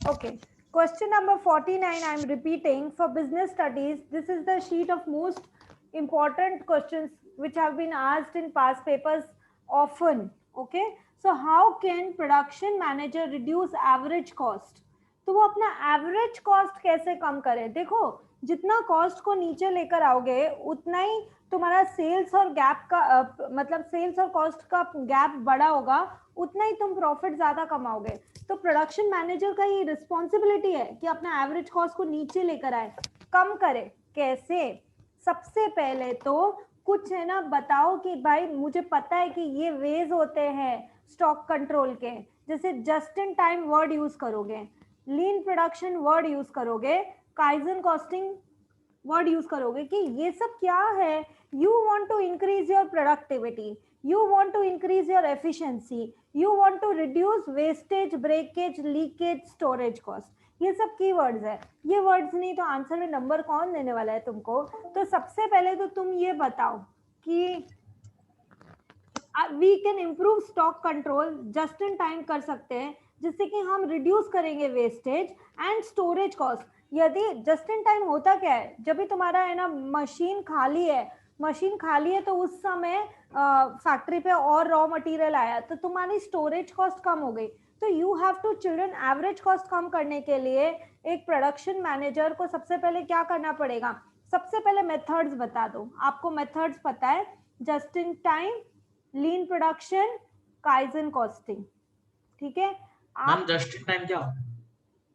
Okay. Question number 49, I am repeating. For business studies, this is the sheet of most important questions which have been asked in past papers often. Okay. So how can production manager reduce average cost? तो वो अपना average cost कैसे कम करे? देखो, जितना cost को नीचे लेकर आओगे उतना ही तुम्हारा सेल्स और गैप का मतलब सेल्स और कॉस्ट का गैप बड़ा होगा, उतना ही तुम प्रॉफिट ज्यादा कमाओगे. तो प्रोडक्शन मैनेजर का ये रिस्पॉन्सिबिलिटी है कि अपना एवरेज कॉस्ट को नीचे लेकर आए, कम करे. कैसे? सबसे पहले तो कुछ है ना बताओ कि भाई मुझे पता है कि ये वेज होते हैं स्टॉक कंट्रोल के. जैसे just in time word use करोगे, लीन प्रोडक्शन वर्ड यूज करोगे, काइजन कॉस्टिंग वर्ड यूज करोगे कि ये सब क्या है. You want to increase your productivity, you want to increase your efficiency, you want to reduce wastage, breakage, leakage, storage cost. ये सब कीवर्ड्स है. ये वर्ड्स नहीं तो आंसर में नंबर कौन देने वाला है तुमको? तो सबसे पहले तो तुम ये बताओ कि we can improve stock control, just in time कर सकते हैं जिससे कि हम रिड्यूस करेंगे वेस्टेज एंड स्टोरेज कॉस्ट. यदि जस्ट इन टाइम होता क्या है, जब भी तुम्हारा है ना मशीन खाली है तो उस समय फैक्ट्री पे और रॉ मटेरियल आया तो तुम्हारी स्टोरेज कॉस्ट कम हो गई. तो you have to children average cost कम करने के लिए एक प्रोडक्शन मैनेजर को सबसे पहले क्या करना पड़ेगा? सबसे पहले मेथड्स बता दो. आपको मेथड्स पता है? Just in time, lean production, kaizen costing. ठीक है. मैम जस्ट इन टाइम क्या?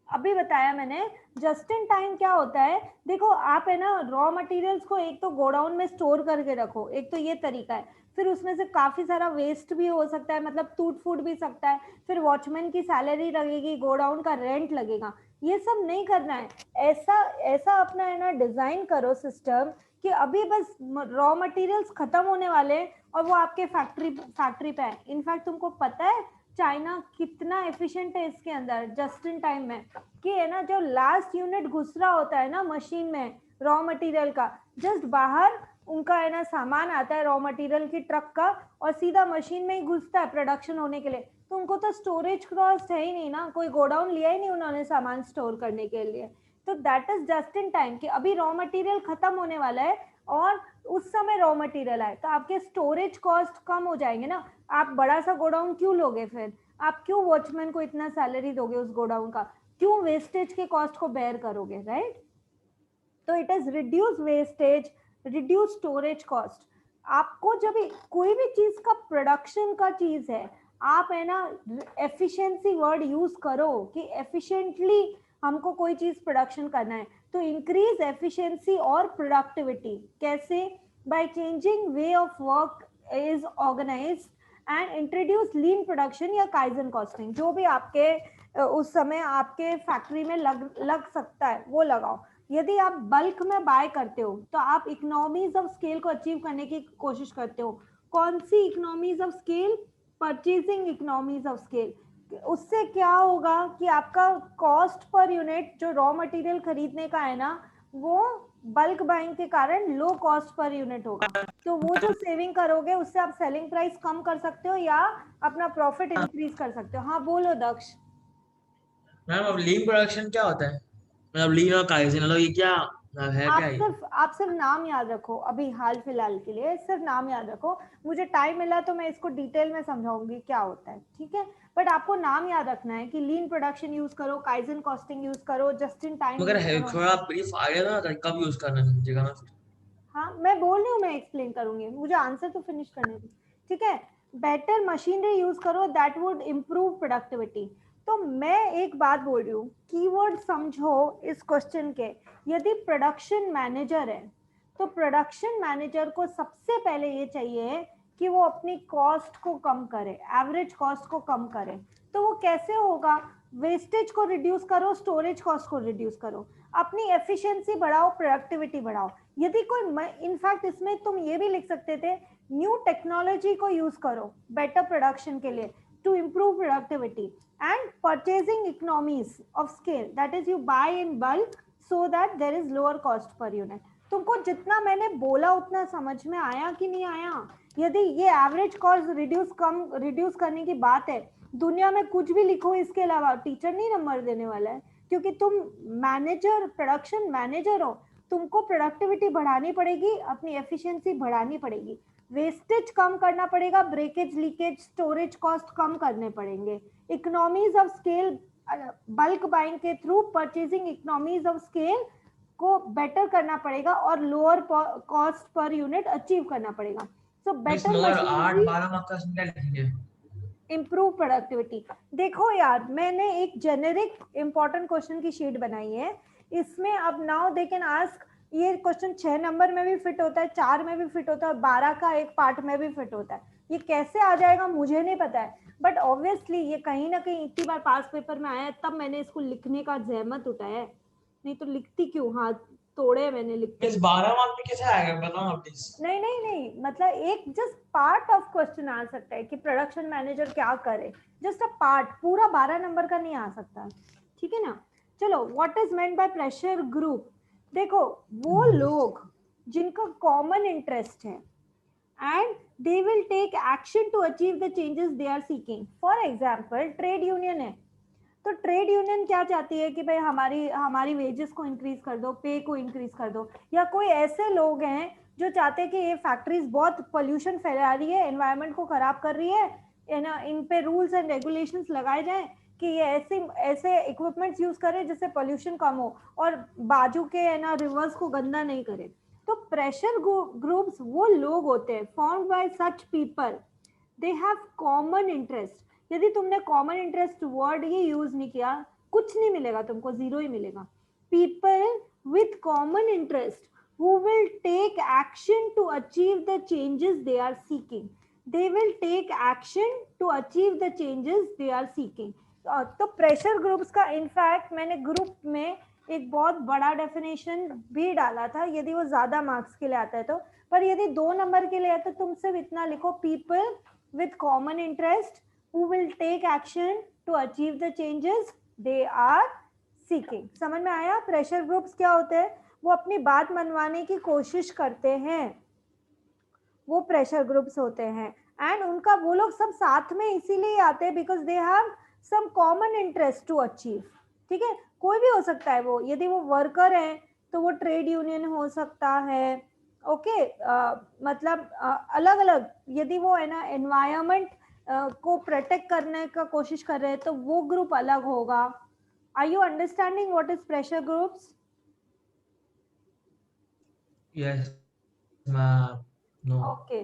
अभी बताया मैंने. जस्ट इन टाइम क्या होता है? देखो आप है ना रॉ मटेरियल्स को एक तो गोडाउन में स्टोर करके रखो, एक तो ये तरीका है. फिर उसमें से काफी सारा वेस्ट भी हो सकता है, मतलब टूट फूट भी सकता है. फिर वॉचमैन की सैलरी लगेगी, गोडाउन का रेंट लगेगा. ये सब नहीं करना है. ऐसा ऐसा अपना है ना डिजाइन करो सिस्टम कि अभी बस रॉ मटेरियल्स खत्म होने वाले हैं और वो आपके फैक्ट्री पे है. इनफैक्ट तुमको पता है चाइना कितना एफिशिएंट है इसके अंदर जस्ट इन टाइम में, कि है ना जो लास्ट यूनिट घुस रहा होता है ना मशीन में रॉ मटेरियल का, जस्ट बाहर उनका है ना सामान आता है रॉ मटेरियल की ट्रक का और सीधा मशीन में ही घुसता है प्रोडक्शन होने के लिए. तो उनको तो स्टोरेज कॉस्ट है ही नहीं ना, कोई गोडाउन लिया ही नहीं उन्होंने सामान स्टोर करने के लिए. तो that is just in time कि अभी रॉ मटेरियल खत्म होने वाला है और उस समय रॉ मटेरियल आए तो आपके स्टोरेज कॉस्ट कम हो जाएंगे ना. आप बड़ा सा गोडाउन क्यों लोगे? फिर आप क्यों वॉचमैन को इतना सैलरी दोगे उस गोडाउन का? क्यों वेस्टेज के कॉस्ट को बेयर करोगे? राइट. तो it is reduce wastage, reduce storage cost. आपको जब कोई भी चीज का प्रोडक्शन का चीज है, आप है ना एफिशिएंसी वर्ड यूज करो कि एफिशिएंटली हमको कोई चीज प्रोडक्शन करना है. तो इंक्रीज एफिशिएंसी और प्रोडक्टिविटी कैसे? By changing way of work is organised and introduce lean production या काइजन कॉस्टिंग. जो भी आपके उस समय आपके फैक्ट्री में लग सकता है वो लगाओ. यदि आप बल्क में बाय करते हो तो आप इकोनॉमीज ऑफ स्केल को अचीव करने की कोशिश करते हो. कौन सी economies of scale? Purchasing economies of scale. उससे क्या होगा कि आपका कॉस्ट पर यूनिट जो रॉ मटेरियल खरीदने का है ना, वो बल्क बाइंग के कारण लो कॉस्ट पर यूनिट होगा. तो वो जो सेविंग करोगे उससे आप सेलिंग प्राइस कम कर सकते हो या अपना प्रॉफिट इंक्रीज कर सकते हो. हाँ बोलो दक्ष. मैम अब लीन प्रोडक्शन क्या होता है? मतलब लीन और काइजन मतलब ये क्या है? क्या ये? आप सिर्फ नाम याद रखो अभी हाल फिलहाल के लिए, सिर्फ नाम याद रखो. मुझे टाइम मिला तो मैं इसको डिटेल में समझाऊंगी क्या होता है. ठीक है. बट आपको नाम याद रखना है कि लीन प्रोडक्शन यूज करो, काइजन कॉस्टिंग यूज करो, जस्ट इन टाइम मगर यूज करो. थोड़ा ब्रीफ आइडिया ना था कब यूज करना है समझेगा ना फिर. हाँ मैं बोल रही हूँ, मैं एक्सप्लेन करूंगी, मुझे आंसर तो फिनिश करने दो. ठीक है. बेटर मशीनरी यूज करो, दैट वुड इम्प्रूव प्रोडक्टिविटी. तो मैं एक बात बोल रही हूँ, कीवर्ड समझो इस क्वेश्चन के. यदि प्रोडक्शन मैनेजर है तो प्रोडक्शन मैनेजर को सबसे पहले ये चाहिए कि वो अपनी कॉस्ट को कम करे, एवरेज कॉस्ट को कम करे. तो वो कैसे होगा? वेस्टेज को रिड्यूस करो, स्टोरेज कॉस्ट को रिड्यूस करो, अपनी एफिशिएंसी बढ़ाओ, प्रोडक्टिविटी बढ़ाओ. यदि कोई इनफैक्ट इसमें तुम ये भी लिख सकते थे, न्यू टेक्नोलॉजी को यूज करो बेटर प्रोडक्शन के लिए to improve productivity and purchasing economies of scale, that is you buy in bulk so that there is lower cost per unit. तुमको जितना मैंने बोला उतना समझ में आया कि नहीं आया? यदि ये एवरेज कॉस्ट रिड्यूस करने की बात है दुनिया में कुछ भी लिखो इसके अलावा, टीचर नहीं नंबर देने वाला है, क्योंकि तुम मैनेजर, प्रोडक्शन मैनेजर हो, तुमको प्रोडक्टिविटी बढ़ानी पड़ेगी, अपनी एफिशिएंसी बढ़ानी पड़ेगी, वेस्टेज कम करना पड़ेगा, ब्रेकेज, लीकेज, स्टोरेज कॉस्ट कम करने पड़ेंगे, economies of scale, bulk buying के through purchasing economies of scale को बेटर करना पड़ेगा और lower cost per unit achieve करना पड़ेगा। सो मिस बेटर मगर 8 मशीनरी, 12 मार्क्स का क्या लिखेंगे? Improve productivity. देखो यार, मैंने एक जेनेरिक इंपॉर्टेंट क्वेश्चन की शीट बनाई है, इसमें अब नाउ दे कैन आस्क, ये क्वेश्चन 6 नंबर में भी फिट होता है, 4 में भी फिट होता है, 12 का एक पार्ट में भी फिट होता है। ये कैसे आ जाएगा मुझे नहीं पता है, बट ऑब्वियसली ये कहीं ना कहीं इतनी बार पास पेपर में आया है, तब मैंने इसको लिखने का जहमत उठाया है, नहीं तो लिखती क्यों, हाथ तोड़े मैंने लिखते मिस लिखते। 12 मार्क्स में कैसे आएगा बताओ ना प्लीज। नहीं नहीं नहीं, मतलब एक जस्ट पार्ट ऑफ क्वेश्चन आ सकता है कि प्रोडक्शन मैनेजर क्या करे, जस्ट अ पार्ट, पूरा 12 नंबर का नहीं आ सकता, ठीक है ना। चलो, what is meant by pressure group. देखो, वो लोग जिनका कॉमन इंटरेस्ट है and they will take action to achieve the changes they are seeking. For example, trade union है, तो ट्रेड यूनियन क्या चाहती है कि भाई हमारी हमारी वेजेस को इंक्रीज कर दो, पे को इंक्रीज कर दो, या कोई ऐसे लोग हैं जो चाहते हैं कि ये फैक्ट्रीज बहुत पोल्यूशन फैला रही है, एनवायरनमेंट को खराब कर रही है ना, इन पे रूल्स एंड रेगुलेशंस लगाए जाएं कि ये ऐसे ऐसे इक्विपमेंट्स यूज करें जिससे पोल्यूशन कम हो और बाजू के है ना रिवर्स को गंदा नहीं करे। तो प्रेशर ग्रुप्स वो लोग होते हैं formed by such people, they have common interest. यदि तुमने कॉमन इंटरेस्ट वर्ड ही यूज नहीं किया, कुछ नहीं मिलेगा तुमको, जीरो ही मिलेगा। People with common interest who will take action to achieve the changes they are seeking, they will take action to achieve the changes they are seeking। तो pressure groups का in fact मैंने ग्रुप में एक बहुत बड़ा definition भी डाला था, यदि वो ज्यादा मार्क्स के लिए आता है तो, पर यदि 2 नंबर के लिए है तो तुम सिर्फ इतना लिखो, people with common interest who will take action to achieve the changes they are seeking। समझ में आया? प्रेशर ग्रुप्स क्या होते हैं? वो अपनी बात मनवाने की कोशिश करते हैं, वो प्रेशर ग्रुप्स होते हैं। एंड उनका वो लोग सब साथ में इसीलिए आते हैं because they have some common interest to achieve. ठीक है, कोई भी हो सकता है वो, यदि वो वर्कर है तो वो ट्रेड यूनियन हो सकता है, ओके मतलब अलग अलग, यदि वो है ना एनवायरमेंट को प्रोटेक्ट करने का कोशिश कर रहे हैं तो वो ग्रुप अलग होगा। Are you understanding what is pressure groups? Yes ma'am. No. Okay,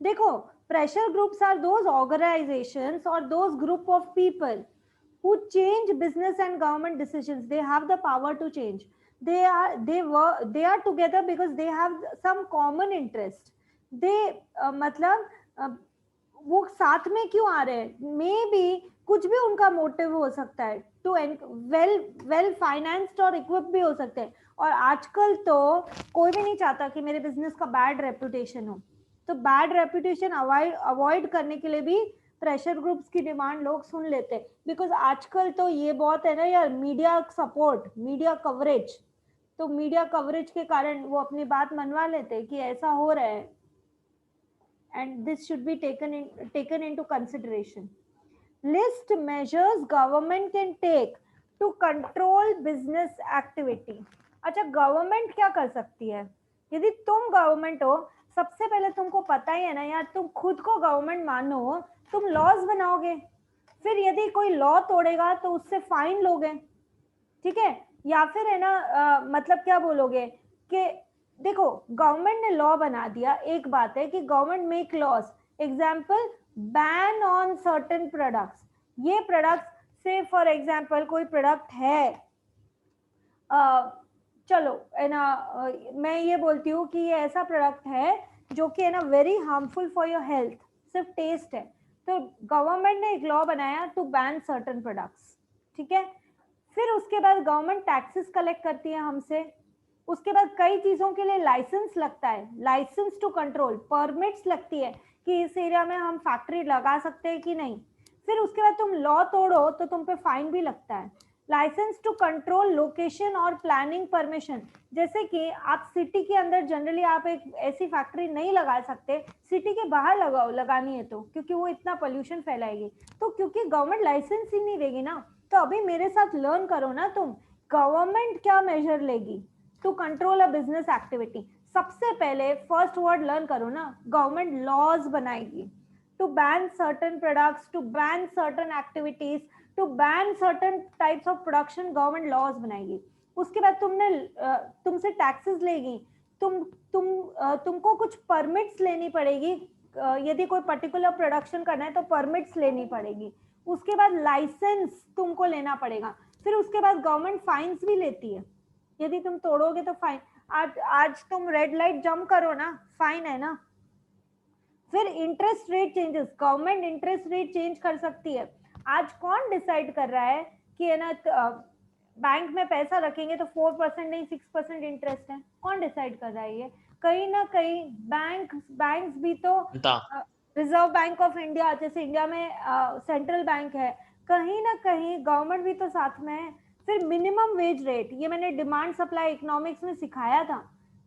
देखो, pressure groups are those organizations or those group of people who change business and government decisions. They have the power to change. They are together because they have some common interest. they मतलब वो साथ में क्यों आ रहे हैं, may be कुछ भी उनका मोटिव हो सकता है, टू वेल फाइनेंस्ड और इक्विप भी हो सकते हैं। और आजकल तो कोई भी नहीं चाहता कि मेरे बिजनेस का बैड रेपुटेशन हो, तो बैड रेपुटेशन अवॉइड करने के लिए भी प्रेशर ग्रुप्स की डिमांड लोग सुन लेते हैं। बिकॉज आजकल तो ये बहुत है ना यार, मीडिया सपोर्ट, मीडिया कवरेज, तो मीडिया कवरेज के कारण वो अपनी बात मनवा लेते हैं कि ऐसा हो रहा है, and this should be taken into consideration. List measures government can take to control business activity। अच्छा, गवर्नमेंट क्या कर सकती है? यदि तुम गवर्नमेंट हो, सबसे पहले तुमको पता ही है ना यार, तुम खुद को गवर्नमेंट मानो, तुम लॉज बनाओगे, फिर यदि कोई लॉ तोड़ेगा तो उससे फाइन लोगे, ठीक है, या फिर है ना मतलब क्या बोलोगे कि देखो गवर्नमेंट ने लॉ बना दिया, एक बात है कि government make laws, example ban on certain products, ये प्रोडक्ट्स से फॉर एग्जांपल कोई प्रोडक्ट है, चलो है ना, मैं ये बोलती हूँ कि ये ऐसा प्रोडक्ट है जो कि है ना very harmful for your health, सिर्फ टेस्ट है, तो गवर्नमेंट ने एक लॉ बनाया टू बैन सर्टेन प्रोडक्ट्स, ठीक है। फिर उसके बाद गवर्नमेंट टैक्सेस कलेक्ट करती है हमसे, उसके बाद कई चीजों के लिए लाइसेंस लगता है, लाइसेंस टू कंट्रोल, परमिट्स लगती है कि इस एरिया में हम फैक्ट्री लगा सकते हैं कि नहीं। फिर उसके बाद तुम लॉ तोड़ो तो तुम पे फाइन भी लगता है। लाइसेंस टू कंट्रोल लोकेशन और प्लानिंग परमिशन, जैसे कि आप सिटी के अंदर जनरली आप एक ऐसी फैक्ट्री नहीं लगा सकते, सिटी के बाहर लगाओ, लगानी है तो, क्योंकि वो इतना पोल्यूशन फैलाएगी, तो क्योंकि गवर्नमेंट लाइसेंस ही नहीं देगी ना। तो अभी मेरे साथ लर्न करो ना तुम, गवर्नमेंट क्या मेजर लेगी to control a business activity. सबसे पहले फर्स्ट वर्ड लर्न करो ना, गवर्नमेंट लॉज बनाएगी to ban certain products, to ban certain activities, to ban certain types of production, government laws बनाएगी। उसके बाद तुमसे टैक्सेस लेगी, तुमको कुछ परमिट्स लेनी पड़ेगी, यदि कोई पर्टिकुलर प्रोडक्शन करना है तो परमिट्स लेनी पड़ेगी। उसके बाद लाइसेंस तुमको लेना पड़ेगा। फिर उसके बाद गवर्नमेंट फाइन्स भी लेती है, यदि तुम तोड़ोगे तो फाइन। आज तुम रेड लाइट जंप करो ना, फाइन है ना। फिर interest rate changes, government interest rate change कर सकती है। आज कौन डिसाइड कर रहा है कि है ना बैंक में पैसा रखेंगे तो 4% नहीं 6% इंटरेस्ट है, कौन डिसाइड कर रहा है ये? कहीं ना कहीं बैंक्स भी तो, रिजर्व बैंक ऑफ इंडिया जैसे इंडिया में सेंट्रल बैंक है, कहीं ना कहीं गवर्नमेंट भी तो साथ में है। फिर मिनिमम वेज रेट, ये मैंने डिमांड सप्लाई इकोनॉमिक्स में सिखाया था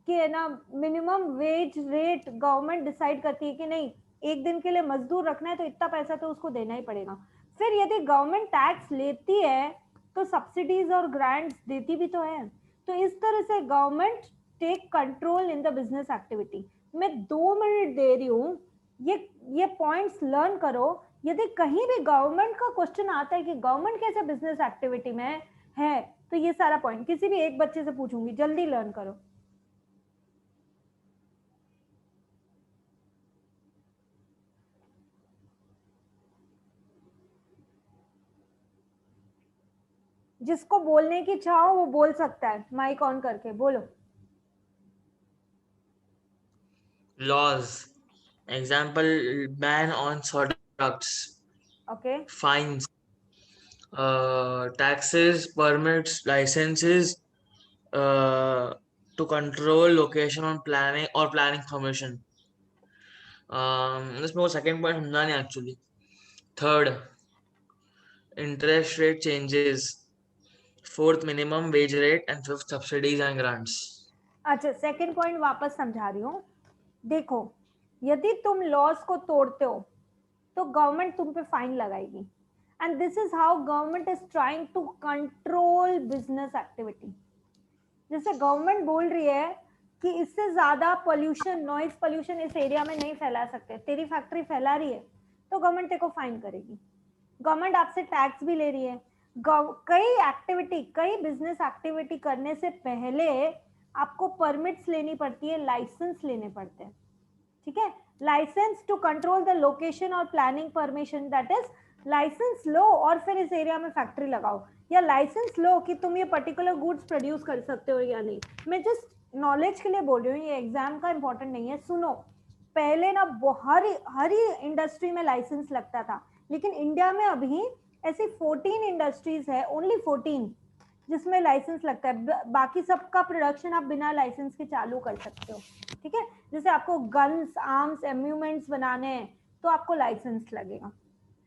कि है ना minimum wage rate government decide करती है कि नहीं, एक दिन के लिए मजदूर रखना है तो इतना पैसा तो उसको देना ही पड़ेगा। फिर यदि गवर्नमेंट टैक्स लेती है तो सब्सिडीज और ग्रांट्स देती भी तो है। तो इस तरह से government take control in the business activity. मैं 2 मिनट दे रही हूँ, ये पॉइंट्स लर्न करो। यदि कहीं भी गवर्नमेंट का क्वेश्चन आता है कि गवर्नमेंट कैसे बिजनेस एक्टिविटी में है, तो ये सारा पॉइंट किसी भी एक बच्चे से पूछूंगी, जल्दी लर्न करो। जिसको बोलने की चाहो वो बोल सकता है, माइक ऑन करके बोलो। Laws example, ban on salt products, okay, fines, taxes, permits, licenses, to control location on planning or planning permission. इसमें वो सेकंड पॉइंट समझा नहीं actually. Third, interest rate changes, fourth minimum wage rate and fifth subsidies and grants. अच्छा second point वापस समझा रही हूँ। देखो, यदि तुम लॉस को तोड़ते हो तो गवर्नमेंट तुम पे फाइन लगाएगी, and this is how government is trying to control business activity. जैसे गवर्नमेंट बोल रही है कि इससे ज्यादा पोल्यूशन, नॉइज पोल्यूशन इस एरिया में नहीं फैला सकते, तेरी फैक्ट्री फैला रही है तो गवर्नमेंट तेरे को फाइन करेगी। गवर्नमेंट आपसे टैक्स भी ले रही है। कई बिजनेस एक्टिविटी करने से पहले आपको परमिट्स लेनी पड़ती है, लाइसेंस लेने पड़ते हैं, ठीक है। License to control the location और planning permission, that is license लो और फिर इस एरिया में फैक्ट्री लगाओ, या लाइसेंस लो कि तुम ये पर्टिकुलर गुड्स प्रोड्यूस कर सकते हो या नहीं। मैं जस्ट नॉलेज के लिए बोल रही हूँ, ये एग्जाम का इंपॉर्टेंट नहीं है। सुनो, पहले ना हर ही इंडस्ट्री में लाइसेंस लगता था, लेकिन इंडिया में अभी ऐसी 14 इंडस्ट्रीज है, ओनली 14 जिसमें लाइसेंस लगता है। बाकी सबका प्रोडक्शन आप बिना लाइसेंस के चालू कर सकते हो, ठीक है। जैसे आपको गन्स, आर्म्स, एम्यूमेंट्स बनाने हैं तो आपको लाइसेंस लगेगा,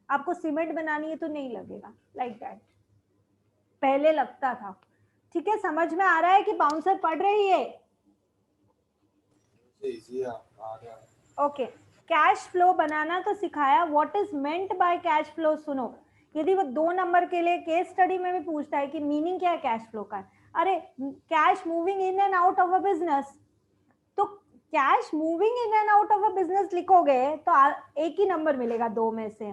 आपको सीमेंट बनानी है तो नहीं लगेगा, लाइक दैट पहले लगता था, ठीक है। समझ में आ रहा है कि बाउंसर पढ़ रही है? ओके, कैश फ्लो बनाना तो सिखाया। What is meant by cash flow? सुनो, यदि वो 2 नंबर के लिए केस स्टडी में भी पूछता है कि मीनिंग क्या है कैश फ्लो का, अरे cash moving in and out of a business, तो cash moving in and out of a business लिखोगे तो एक ही नंबर मिलेगा 2 में से।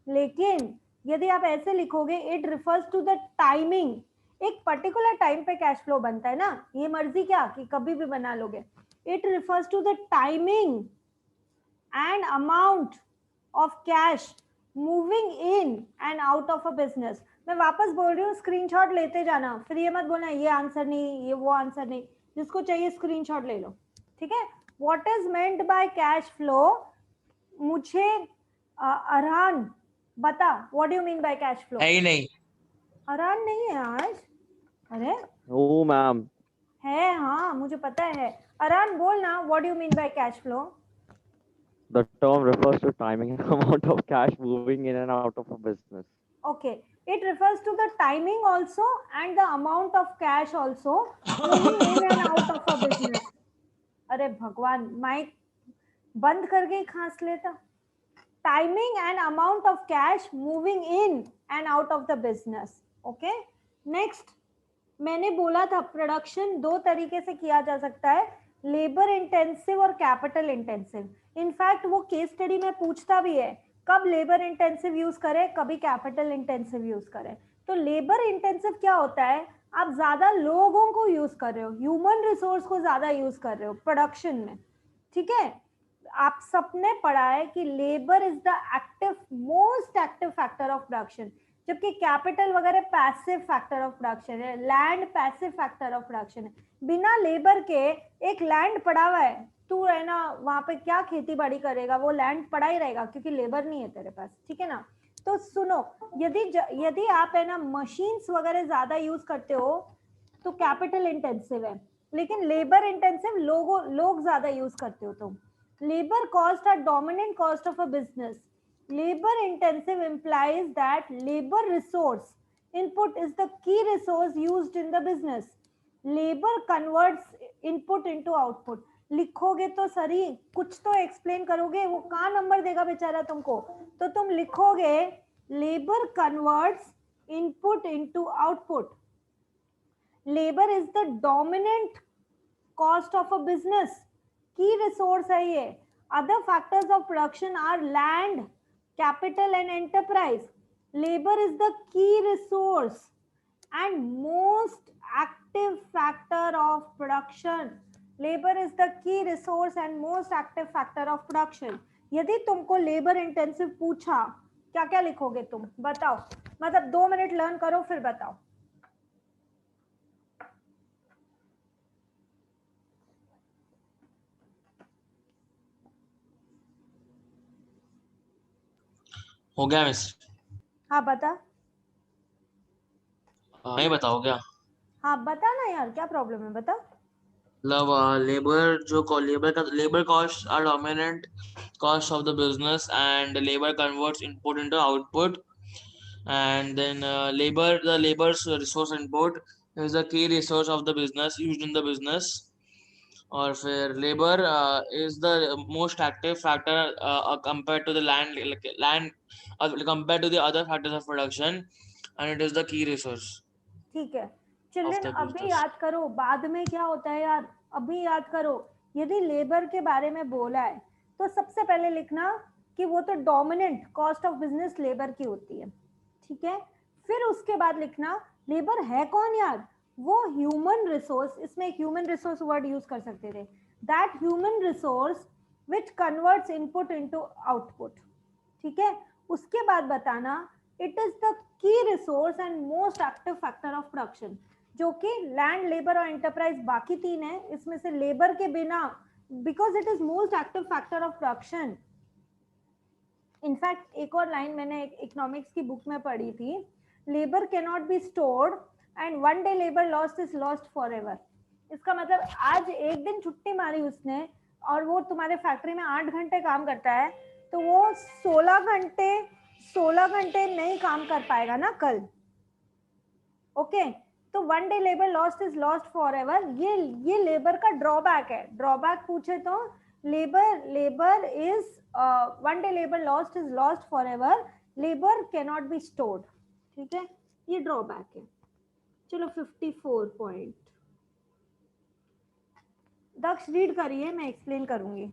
लेकिन यदि आप ऐसे लिखोगे, it refers to the timing, एक पर्टिकुलर टाइम पे कैश फ्लो बनता है ना, ये मर्जी क्या कि कभी भी बना लोगे। It refers to the timing and amount of cash moving in and out of a business। मैं वापस बोल रही हूँ, स्क्रीनशॉट लेते जाना, फिर ये मत बोलना ये आंसर नहीं, ये वो आंसर नहीं, जिसको चाहिए स्क्रीनशॉट ले लो, ठीक है। What is meant by cash flow? मुझे अरहान बता, what do you mean by cash flow? है ही नहीं, अरहान नहीं है आज? अरे ओ मैम है, हाँ मुझे पता है। अरहान बोल ना, what do you mean by cash flow? the term refers to timing and amount of cash moving in and out of a business. Okay, It refers to the timing also and the amount of cash also moving in and out of a business. अरे भगवान, mic बंद करके ही खांस लेता. Timing and amount of cash moving in and out of the business. Okay. Next, मैंने बोला था production दो तरीके से किया जा सकता है, लेबर इंटेंसिव और कैपिटल इंटेंसिव. इनफैक्ट वो केस स्टडी में पूछता भी है कब लेबर इंटेंसिव यूज करें, कभी कैपिटल इंटेंसिव यूज करें. तो लेबर इंटेंसिव क्या होता है, आप ज्यादा लोगों को यूज कर रहे हो, ह्यूमन रिसोर्स को ज्यादा यूज कर रहे हो प्रोडक्शन में. ठीक है. आप सबने पढ़ा है कि labour is the active, most active factor of production, जबकि कैपिटल वगैरह पैसिव फैक्टर ऑफ प्रोडक्शन है, land passive factor of production है. बिना लेबर के एक लैंड पड़ा हुआ है, तू है ना वहां पे क्या खेती बाड़ी करेगा, वो लैंड पड़ा ही रहेगा क्योंकि लेबर नहीं है तेरे पास. ठीक है ना. तो सुनो, यदि आप है ना मशीन्स वगैरह ज्यादा यूज करते हो तो कैपिटल इंटेंसिव है, लेकिन लेबर इंटेंसिव लोग ज्यादा यूज करते हो तुम. Labor cost are dominant cost of a business. Labor intensive implies that labor resource input is the key resource used in the business. Labor converts input into output. लिखोगे तो सही, कुछ तो एक्सप्लेन करोगे, वो कहाँ नंबर देगा बेचारा तुमको. तो तुम लिखोगे labor converts input into output. Labor is the dominant cost of a business. Key resource है ये. Other factors of production are land, capital and enterprise. Labour is the key resource and most active factor of production. Labour is the key resource and most active factor of production. यदि तुमको labour intensive पूछा, क्या क्या लिखोगे तुम बताओ. मतलब 2 minute learn करो फिर बताओ. हो गया मिस. हाँ बता. नहीं बताओ क्या. हाँ बता ना यार, क्या प्रॉब्लम है बता. मतलब labour cost are dominant cost of the business and labor converts input into output, and then the labor's resource input is the key resource of the business used in the business. और फिर labor is the most active factor compared to the land compared to the other factors of production, and it is the key resource ठीक है. of children the अभी business. याद करो, बाद में क्या होता है यार, अभी याद करो. यदि लेबर के बारे में बोला है तो सबसे पहले लिखना कि वो तो dominant cost of business labour की होती है. ठीक है. फिर उसके बाद लिखना लेबर है कौन यार, वो ह्यूमन रिसोर्स. इसमें ह्यूमन रिसोर्स वर्ड यूज कर सकते थे. That human resource which converts input into output. ठीक है. उसके बाद बताना it is the key resource and most active factor of production, जो कि लैंड, लेबर और एंटरप्राइज बाकी तीन है. इसमें से लेबर के बिना, because it is most active factor of production. In fact एक और लाइन मैंने इकोनॉमिक्स की बुक में पढ़ी थी, labour can not be stored and one day labour lost is lost for ever. इसका मतलब आज एक दिन छुट्टी मारी उसने और वो तुम्हारे फैक्ट्री में 8 घंटे काम करता है, तो वो 16 घंटे नहीं काम कर पाएगा ना कल. ओके. तो one day labour lost is lost for ever. ये लेबर का ड्रॉबैक है. ड्रॉबैक पूछे तो labour is one day labour lost is lost for ever. Labour can not be stored. ठीक है. ये ड्रॉबैक है. चलो 54 पॉइंट. दक्ष रीड करिए, मैं एक्सप्लेन करूंगी.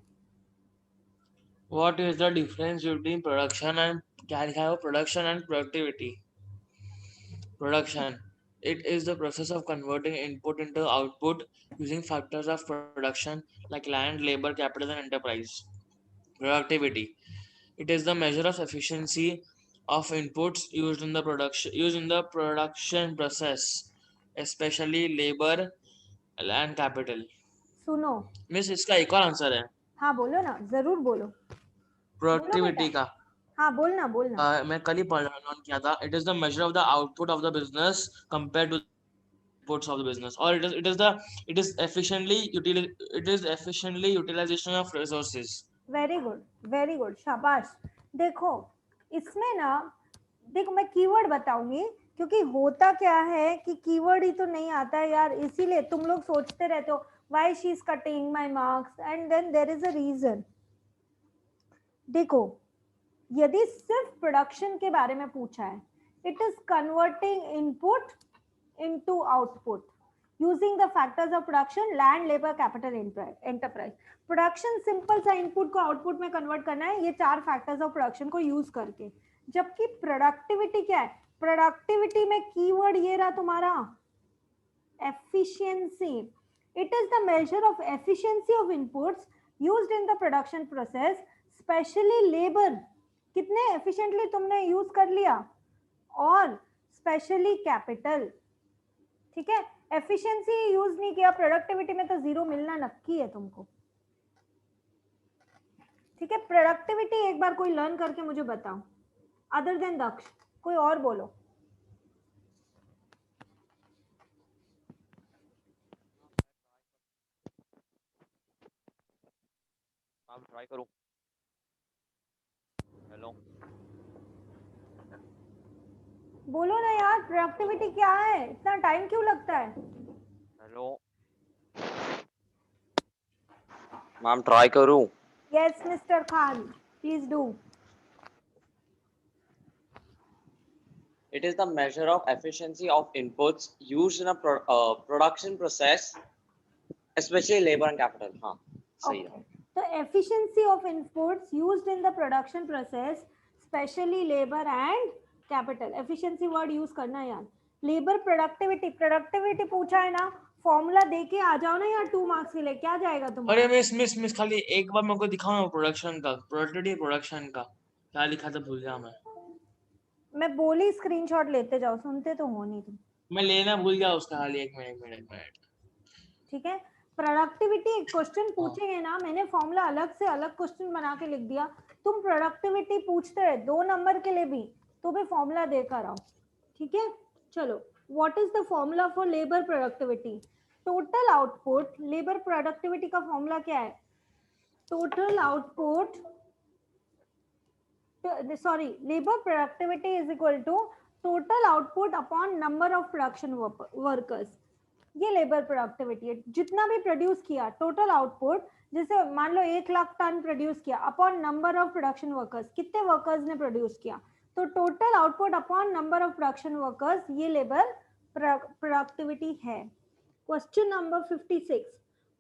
What is the difference between production and क्या लिखा है वो, production and productivity? Production, it is the process of converting input into output using factors of production like land, labor, capital, and enterprise. Productivity, it is the measure of efficiency of inputs used in the production process, especially labor and capital. सुनो. Miss इसका एक और answer है. हाँ बोलो ना, जरूर बोलो. प्रोडक्टिविटी का. हाँ बोलना बोलना. मैं कल ही लर्न किया था. It is the measure of the output of the business compare to inputs of the business, or it is efficiently utilization of resources. Very good, very good, शाबाश. देखो इसमें ना देखो मैं कीवर्ड बताऊंगी, क्योंकि होता क्या है कि कीवर्ड ही तो नहीं आता है यार, इसीलिए तुम लोग सोचते रहते हो why she is cutting my marks, and then there is a reason. देखो यदि सिर्फ प्रोडक्शन के बारे में पूछा है, it is converting input into output using the factors of production, land, labour, capital, enterprise. Production simple सा इनपुट को आउटपुट में कन्वर्ट करना है, ये 4 फैक्टर्स ऑफ प्रोडक्शन को यूज करके। जबकि प्रोडक्टिविटी क्या है, प्रोडक्टिविटी में कीवर्ड ये रहा तुम्हारा efficiency. It is the measure of efficiency of inputs used in the production process, specially labor. कितने efficiently तुमने यूज कर लिया, और स्पेशली कैपिटल। ठीक है, एफिशिएंसी यूज नहीं किया, प्रोडक्टिविटी में तो 0 मिलना नक्की है तुमको। ठीक है, प्रोडक्टिविटी एक बार कोई लर्न करके मुझे बताओ, अदर देन दक्ष, कोई और बोलो। आप ट्राई करो। हेलो, बोलो ना यार, प्रोडक्टिविटी क्या है, इतना टाइम क्यों लगता है? हेलो मैम, ट्राई करूं? Yes mister Khan, please do. It is the measure of efficiency of inputs used in a production process, especially labor and capital. हाँ, सही है। तो efficiency of inputs used in the production process, especially labor and capital। efficiency word use करना है यार। labor productivity, productivity पूछा है ना, फॉर्मूला दे के आ जाओ ना यार 2 मार्क्स के लिए, क्या जाएगा तुम्हारा? अरे मिस खाली एक बार मेरे को दिखाओ ना प्रोडक्शन का, प्रोडक्टिविटी प्रोडक्शन का क्या लिखा था, भूल गया मैं बोली स्क्रीनशॉट लेते जाओ, सुनते तो हो नहीं तुम। मैं लेना भूल गया उसका, खाली एक मिनट। ठीक है, प्रोडक्टिविटी क्वेश्चन हाँ। पूछेंगे ना, मैंने फॉर्मूला अलग से अलग क्वेश्चन बना के लिख दिया, तुम प्रोडक्टिविटी पूछते रहे 2 नंबर के लिए भी, तो भी फॉर्मूला देकर आओ। ठीक है, चलो, what is the formula for labour productivity? Total output, labour productivity का फॉर्मूला क्या है? Total output, sorry, labour productivity is equal to total output upon number of production workers. ये लेबर प्रोडक्टिविटी है, जितना भी प्रोड्यूस किया टोटल आउटपुट, जैसे मान लो 1 लाख टन प्रोड्यूस किया upon number of production workers, कितने वर्कर्स ने प्रोड्यूस किया, तो total output upon number of production workers, ये लेबर प्रोडक्टिविटी है। Question number 56,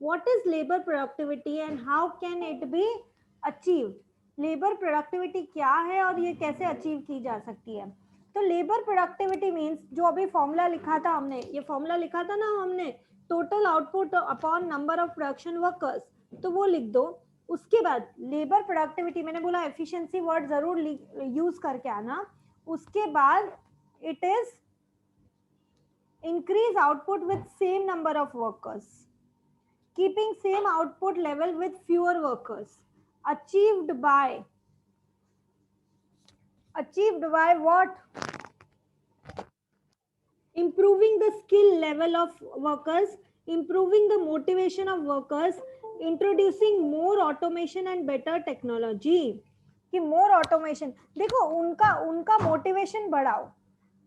what is labour productivity and how can it be achieved? Labour productivity क्या है और ये कैसे अचीव की जा सकती है? तो लेबर प्रोडक्टिविटी मींस, जो अभी फॉर्मूला लिखा था हमने, ये फॉर्मूला लिखा था ना हमने, total output upon number of production workers, तो वो लिख दो। उसके बाद लेबर प्रोडक्टिविटी, मैंने बोला एफिशिएंसी वर्ड जरूर यूज करके आना। उसके बाद it is increase output with same number of workers, keeping same output level with fewer workers, achieved by what? Improving the skill level of workers, improving the motivation of workers, introducing more automation and better technology। कि more automation, देखो उनका उनका motivation बढ़ाओ,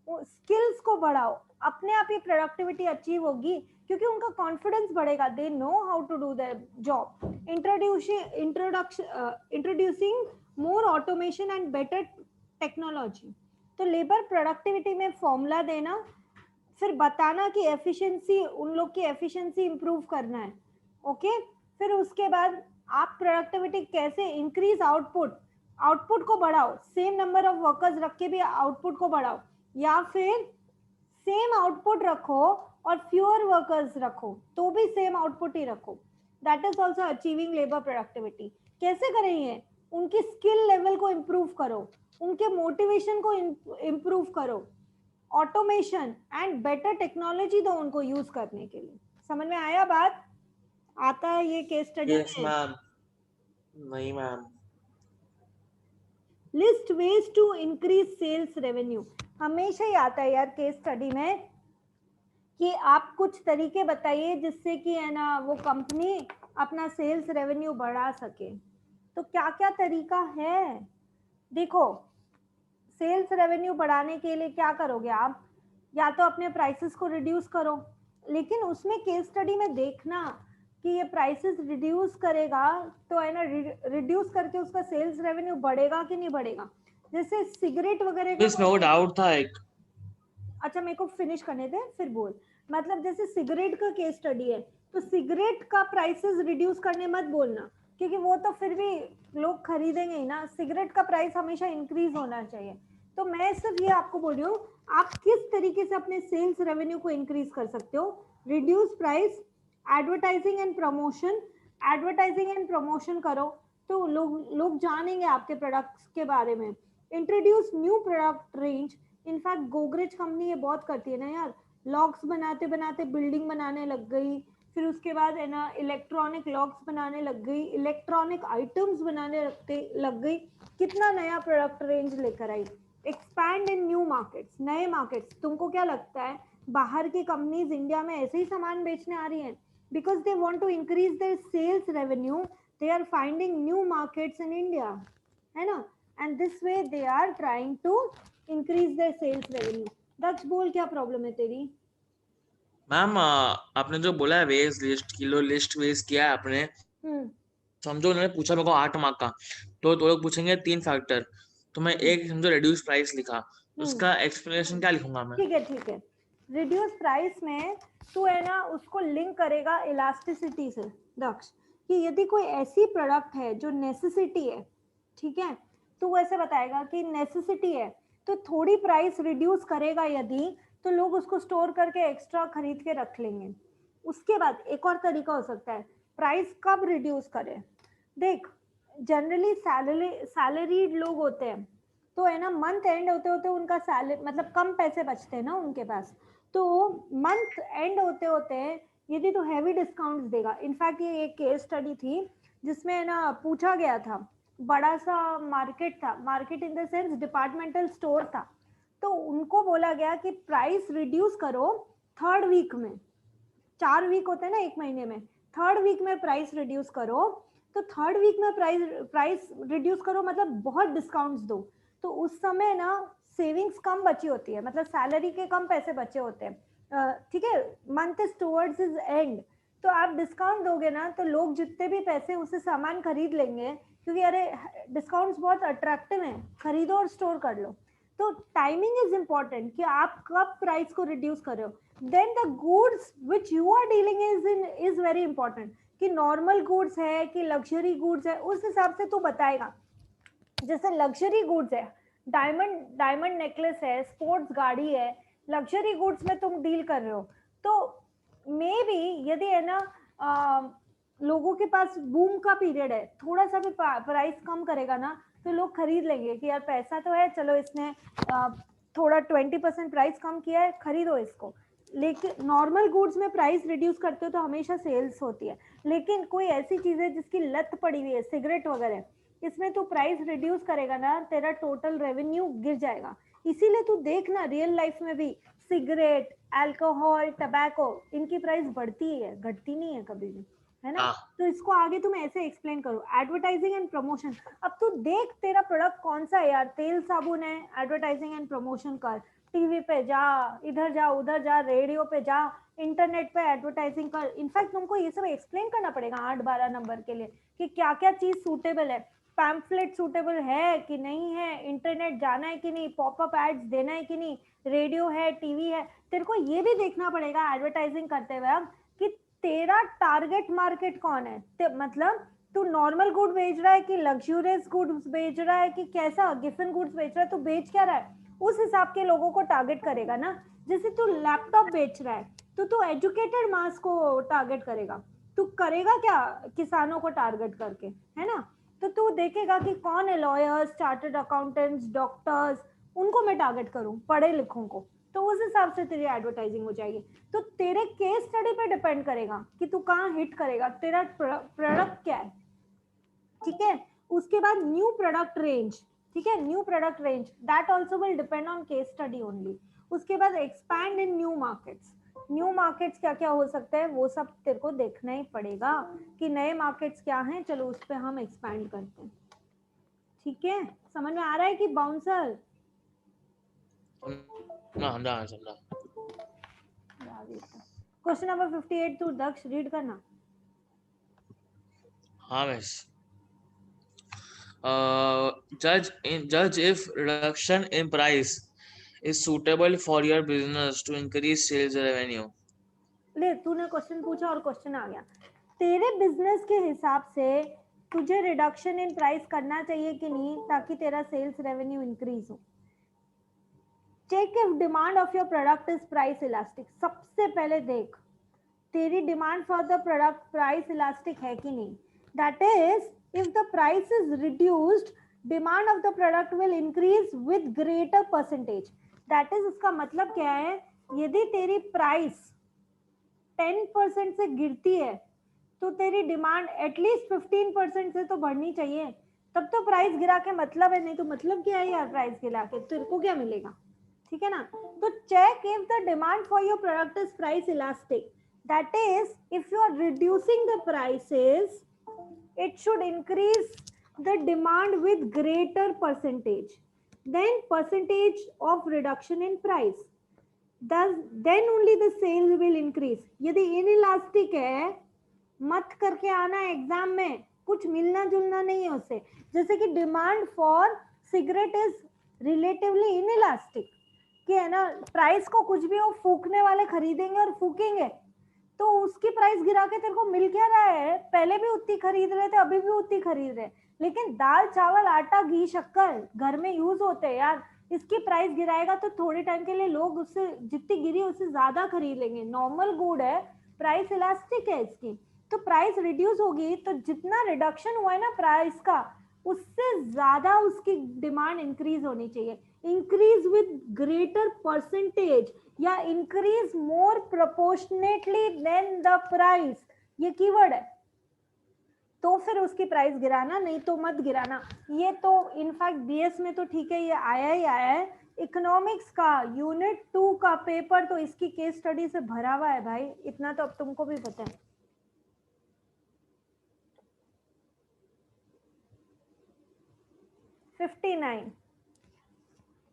skills को बढ़ाओ, अपने आप ही productivity achieve होगी, क्योंकि उनका कॉन्फिडेंस बढ़ेगा, they know how to do their job. Introducing more automation and better technology. तो लेबर प्रोडक्टिविटी में फॉर्मूला देना, फिर बताना कि एफिशिएंसी, उन लोग की एफिशिएंसी इंप्रूव करना है। ओके, फिर उसके बाद आप प्रोडक्टिविटी कैसे इंक्रीज आउटपुट, आउटपुट को बढ़ाओ, सेम नंबर ऑफ वर्कर्स रख के भी आउटपुट को बढ़ाओ, या फिर सेम आउटपुट रखो और फ्यूअर वर्कर्स रखो तो भी सेम आउटपुट ही रखो, that is also achieving labour productivity. कैसे करेंगे? उनकी स्किल लेवल को इंप्रूव करो, उनके मोटिवेशन को इंप्रूव करो, ऑटोमेशन एंड बेटर टेक्नोलॉजी दो उनको यूज करने के लिए। समझ में आया बात? आता है ये केस स्टडी यस मैम। नहीं ma'am. List ways to increase sales revenue, हमेशा ही आता है यार केस स्टडी में, कि आप कुछ तरीके बताइए जिससे कि है ना वो कंपनी अपना सेल्स रेवेन्यू बढ़ा सके। तो क्या क्या तरीका है? देखो, सेल्स रेवेन्यू बढ़ाने के लिए क्या करोगे आप, या तो अपने प्राइसेस को रिड्यूस करो, लेकिन उसमें केस स्टडी में देखना कि ये प्राइसेस रिड्यूस करेगा तो है ना, रिड्यूस करके उसका सेल्स रेवेन्यू बढ़ेगा कि नहीं बढ़ेगा। जैसे सिगरेट वगैरह का इसमें वो डाउट था एक। अच्छा मेरे को फिनिश करने दे फिर बोल। मतलब जैसे सिगरेट का केस स्टडी है, तो सिगरेट का प्राइसेस रिड्यूस करने मत बोलना, क्योंकि वो तो फिर भी लोग खरीदेंगे ही ना, सिगरेट का प्राइस हमेशा इंक्रीज होना चाहिए। तो मैं सिर्फ ये आपको बोल रही हूँ, आप किस तरीके से अपने सेल्स रेवेन्यू को इंक्रीज कर सकते हो। Reduce price, advertising and promotion, advertising and promotion करो तो लोग जानेंगे आपके प्रोडक्ट्स के बारे में। Introduce new product range, in fact Godrej company ये बहुत करती है ना यार, लॉक्स बनाते बनाते बिल्डिंग बनाने लग गई, फिर उसके बाद है ना इलेक्ट्रॉनिक लॉक्स बनाने लग गई, इलेक्ट्रॉनिक आइटम्स बनाने लग गई, कितना नया प्रोडक्ट रेंज लेकर आई। एक्सपैंड इन न्यू मार्केट्स, नए मार्केट्स। तुमको क्या लगता है बाहर की कंपनीज इंडिया में ऐसे ही सामान बेचने आ रही हैं? Because they want to increase their sales revenue, they are finding new markets in India, है ना, and this way they are trying to increase their sales revenue. Daksh बोल क्या प्रॉब्लम है तेरी? मैम आपने जो बोला है वेज लिस्ट, किलो लिस्ट वेज किया है आपने, समझो उन्होंने पूछा मेरे को 8 मार्क का, तो लोग पूछेंगे 3 फैक्टर, तो मैं एक समझो रिड्यूस प्राइस लिखा, तो उसका एक्सप्लेनेशन क्या लिखूंगा मैं? ठीक है। रिड्यूस प्राइस में तू है ना उसको लिंक करेगा इलास्टिसिटी से दक्ष, कि यदि कोई ऐसी प्रोडक्ट है जो नेसेसिटी है, ठीक है, तो ऐसे बताएगा कि नेसेसिटी है तो थोड़ी प्राइस रिड्यूस करेगा यदि, तो लोग उसको स्टोर करके एक्स्ट्रा खरीद के रख लेंगे। उसके बाद एक और तरीका हो सकता है, प्राइस कब रिड्यूस करें। देख जनरली सैलरीड लोग होते हैं, तो है ना मंथ एंड होते होते उनका सैलरी मतलब कम पैसे बचते हैं ना उनके पास, तो मंथ एंड होते होते यदि तो हैवी डिस्काउंट्स देगा। इनफैक्ट ये एक केस स्टडी थी जिसमें है ना पूछा गया था, बड़ा सा मार्केट था, market in the sense departmental store था, तो उनको बोला गया कि प्राइस रिड्यूस करो 3rd वीक में, 4 वीक होते हैं ना एक महीने में, 3rd वीक में प्राइस रिड्यूस करो। तो 3rd वीक में प्राइस रिड्यूस करो मतलब बहुत डिस्काउंट्स दो, तो उस समय ना सेविंग्स कम बची होती है, मतलब सैलरी के कम पैसे बचे होते हैं, ठीक है, month is towards is and, तो आप डिस्काउंट दोगे ना तो लोग जितने भी पैसे उससे सामान खरीद लेंगे, क्योंकि अरे डिस्काउंट्स बहुत अट्रैक्टिव हैं, खरीदो और स्टोर कर लो। तो टाइमिंग इज इम्पोर्टेंट कि आप कब प्राइस को रिड्यूस कर रहे हो। Then the goods which you are dealing is very important, कि नॉर्मल गुड्स है कि लग्जरी गुड्स है, उस हिसाब से तू बताएगा। जैसे लग्जरी गुड्स है, डायमंड नेकलेस है, स्पोर्ट्स गाड़ी है, लग्जरी गुड्स में तुम डील कर रहे हो, तो मे बी यदि है ना लोगों के पास बूम का पीरियड है, थोड़ा सा भी प्राइस कम करेगा ना तो लोग खरीद लेंगे कि यार पैसा तो है, चलो इसने थोड़ा 20% प्राइस कम किया है, खरीदो इसको। लेकिन नॉर्मल गुड्स में प्राइस रिड्यूस करते हो तो हमेशा सेल्स होती है, लेकिन कोई ऐसी चीज है जिसकी लत पड़ी हुई है, सिगरेट वगैरह, इसमें तू प्राइस रिड्यूस करेगा ना तेरा टोटल रेवेन्यू गिर जाएगा। इसीलिए तू देखना रियल लाइफ में भी सिगरेट, अल्कोहल, टबैको, इनकी प्राइस बढ़ती है, घटती नहीं है कभी भी, है ना। तो इसको आगे तुम ऐसे एक्सप्लेन करो, एडवर्टाइजिंग एंड प्रमोशन। अब तू देख तेरा प्रोडक्ट कौन सा है यार, तेल साबुन है, एडवर्टाइजिंग एंड प्रमोशन कर, टीवी पे जा, इधर जा उधर जा, रेडियो पे जा, इंटरनेट पे एडवर्टाइजिंग कर। इनफैक्ट तुमको ये सब एक्सप्लेन करना पड़ेगा 8-12 नंबर के लिए कि क्या क्या चीज सूटेबल है, पैम्फलेट सूटेबल है कि नहीं है, इंटरनेट जाना है कि नहीं, पॉपअप एड्स देना है कि नहीं, रेडियो है, टीवी है। तेरे को ये भी देखना पड़ेगा एडवर्टाइजिंग करते हुए अब कि तेरा टारगेट मार्केट कौन है, मतलब तू नॉर्मल गुड बेच रहा है कि लग्जूरियस गुड्स बेच रहा है कि कैसा गिफन गुड्स बेच रहा है, तू बेच क्या रहा है, उस हिसाब के लोगों को टारगेट करेगा ना। जैसे तू लैपटॉप बेच रहा है तो तू एजुकेटेड मास को टारगेट करेगा, तू करेगा क्या किसानों को टारगेट करके, है ना। तो तू देखेगा कि कौन है लॉयर्स, चार्टर्ड अकाउंटेंट्स, डॉक्टर्स, उनको मैं टारगेट करूं, पढ़े लिखों को, तो उस हिसाब से तेरी एडवर्टाइजिंग हो जाएगी। तो तेरे केस स्टडी पे डिपेंड करेगा कि तू कहाँ हिट करेगा, तेरा प्रोडक्ट क्या है, ठीक है। उसके बाद न्यू प्रोडक्ट रेंज, ठीक है, new product range that also will depend on case study only. उसके बाद एक्सपैंड इन न्यू मार्केट्स, न्यू मार्केट्स क्या क्या हो सकते हैं वो सब तेरे को देखना ही पड़ेगा कि नए मार्केट्स क्या हैं, चलो उस पर हम एक्सपैंड करते हैं, ठीक है। समझ में आ रहा है कि बाउंसर? ना समझा समझा। Question number 58 to Daksh read करना। हाँ miss. Judge if reduction in price is suitable for your business to increase sales revenue. ले तूने क्वेश्चन पूछा और क्वेश्चन आ गया। तेरे बिजनेस के हिसाब से तुझे रिडक्शन इन प्राइस करना चाहिए कि नहीं ताकि तेरा सेल्स रेवेन्यू इंक्रीज हो। Check if demand of your product is price elastic. सबसे पहले देख तेरी demand for the product price elastic है कि नहीं। That is if the price is reduced demand of the product will increase with greater percentage. That is उसका मतलब क्या है, यदि तेरी प्राइस 10% से गिरती है तो तेरी डिमांड एटलीस्ट 15% से तो बढ़नी चाहिए, तब तो प्राइस गिरा के मतलब है। नहीं तो मतलब क्या है यार प्राइस गिरा के, तेरे को क्या मिलेगा। ठीक है ना। तो check if the demand for your product is price elastic. That is if you are reducing the prices it should increase the demand with greater percentage then percentage of reduction in price, thus then only the sales will increase। यदि inelastic है मत करके आना exam में, कुछ मिलना जुलना नहीं है उससे। जैसे कि demand for cigarette is relatively inelastic, कि है ना प्राइस को कुछ भी हो फूकने वाले खरीदेंगे और फूकेंगे, तो उसकी प्राइस गिरा के तेरे को मिल क्या रहा है, पहले भी उतनी खरीद रहे थे अभी भी उतनी खरीद रहे। लेकिन दाल चावल आटा घी शक्कर घर में यूज होते हैं यार, इसकी प्राइस गिराएगा तो थोड़े टाइम के लिए लोग उससे जितनी गिरी उससे ज्यादा खरीद लेंगे। नॉर्मल गुड है, प्राइस इलास्टिक है इसकी। तो प्राइस रिड्यूस होगी तो जितना रिडक्शन हुआ है ना प्राइस का उससे ज्यादा उसकी डिमांड इंक्रीज होनी चाहिए। इंक्रीज विद ग्रेटर परसेंटेज या increase more proportionately than the price, ये कीवर्ड है। तो फिर उसकी प्राइस गिराना, नहीं तो मत गिराना। ये तो इनफैक्ट बीएस में तो ठीक है, ये आया ही आया है। इकोनॉमिक्स का यूनिट 2 का पेपर तो इसकी केस स्टडी से भरा हुआ है भाई, इतना तो अब तुमको भी पता है।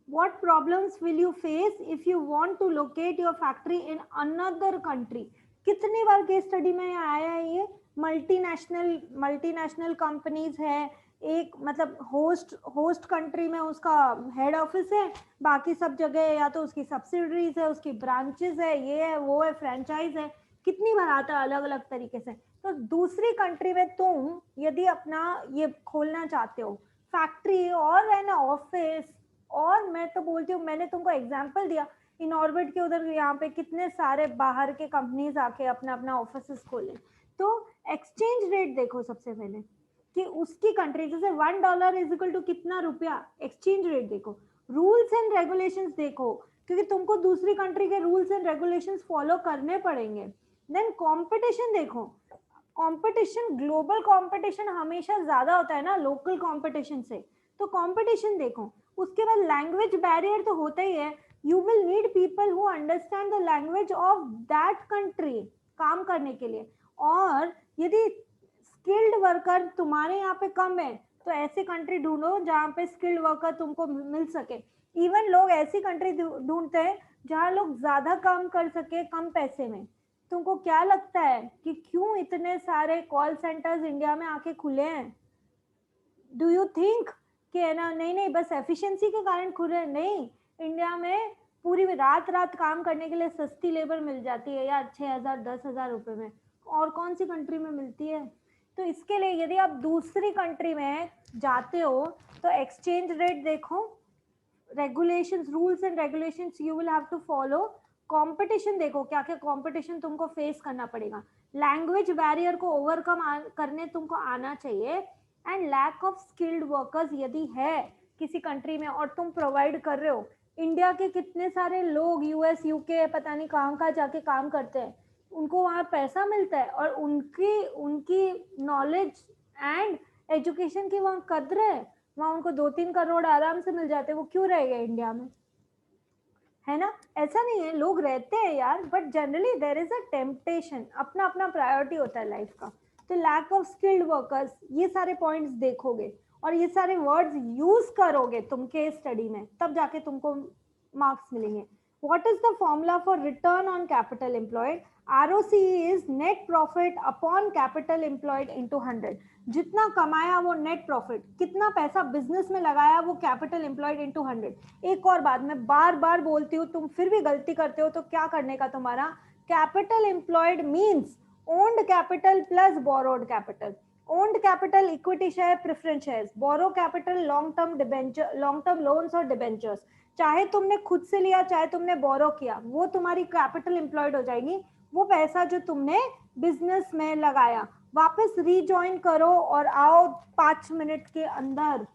What problems will you face if you want to locate your factory in another country? कितनी बार केस स्टडी में आया है ये। मल्टीनेशनल कंपनीज है, एक मतलब होस्ट कंट्री में उसका हेड ऑफिस है, बाकी सब जगह या तो उसकी सब्सिडरीज है, उसकी ब्रांचेस है, ये है वो है, फ्रेंचाइज है। कितनी बार आता है अलग अलग तरीके से। तो दूसरी कंट्री में तुम यदि अपना ये खोलना चाहते हो फैक्ट्री और है ना ऑफिस, और मैं तो बोलती हूँ, मैंने तुमको एग्जांपल दिया इन ऑर्बिट के उधर यहाँ पे कितने सारे बाहर के कंपनीज आके अपना अपना ऑफिस खोले। तो एक्सचेंज रेट देखो सबसे पहले कि उसकी कंट्री, जैसे $1 इज इक्वल टू कितना रुपया, एक्सचेंज रेट देखो। रूल्स एंड रेगुलेशंस देखो, क्योंकि तुमको दूसरी कंट्री के रूल्स एंड रेगुलेशंस फॉलो करने पड़ेंगे। देन कंपटीशन देखो, कंपटीशन ग्लोबल कंपटीशन हमेशा ज्यादा होता है ना लोकल कंपटीशन से, तो कंपटीशन देखो। उसके बाद लैंग्वेज बैरियर तो होता ही है, you will need people who understand the language of that country काम करने के लिए। और यदि स्किल्ड वर्कर तुम्हारे यहाँ पे कम है तो ऐसी कंट्री ढूंढो जहाँ पे स्किल्ड वर्कर तुमको मिल सके। इवन लोग ऐसी कंट्री ढूंढते हैं जहाँ लोग ज्यादा काम कर सके कम पैसे में। तुमको क्या लगता है कि क्यों इतने सारे कॉल सेंटर्स इंडिया में आके खुले हैं? डू यू थिंक कि है ना नहीं बस एफिशिएंसी के कारण खुले? नहीं, इंडिया में पूरी रात काम करने के लिए सस्ती लेबर मिल जाती है यार, 6,000 10,000 रुपए में। और कौन सी कंट्री में मिलती है? तो इसके लिए यदि आप दूसरी कंट्री में जाते हो तो एक्सचेंज रेट देखो, regulations, rules and regulations you will have to follow. Competition देखो, क्या क्या कंपटीशन तुमको फेस करना पड़ेगा। लैंग्वेज बैरियर को ओवरकम करने तुमको आना चाहिए। And lack of skilled workers यदि है किसी कंट्री में और तुम प्रोवाइड कर रहे हो, इंडिया के कितने सारे लोग यूएस यूके पता नहीं कहाँ जाके काम करते हैं, उनको वहाँ पैसा मिलता है और उनकी नॉलेज एंड एजुकेशन की वहाँ कद्र है, वहाँ उनको 2-3 करोड़ आराम से मिल जाते हैं। वो क्यों रह गए इंडिया में, है ना? ऐसा नहीं है, लोग रहते हैं यार, but generally there is a temptation, अपना अपना प्रायोरिटी होता है लाइफ का। तो लैक ऑफ स्किल्ड वर्कर्स, ये सारे पॉइंट्स देखोगे और ये सारे वर्ड्स यूज करोगे तुम केस स्टडी में, तब जाके तुमको मार्क्स मिलेंगे. What is the formula for return on capital employed? ROCE is net profit upon capital employed into 100. जितना कमाया वो नेट प्रॉफिट, कितना पैसा बिजनेस में लगाया वो कैपिटल एम्प्लॉयड इनटू 100. एक और बात मैं बार बार बोलती हूँ, तुम फिर भी गलती करते हो, तो क्या करने का तुम्हारा, capital employed means owned capital plus borrowed capital. Owned capital equity share, preference shares. Borrow capital long term debenture, long term loans और डिबेंचर्स. चाहे तुमने खुद से लिया चाहे तुमने बोरो किया, वो तुम्हारी कैपिटल एम्प्लॉयड हो जाएगी. वो पैसा जो तुमने बिजनेस में लगाया, वापस रीजॉइन करो और आओ 5 मिनट के अंदर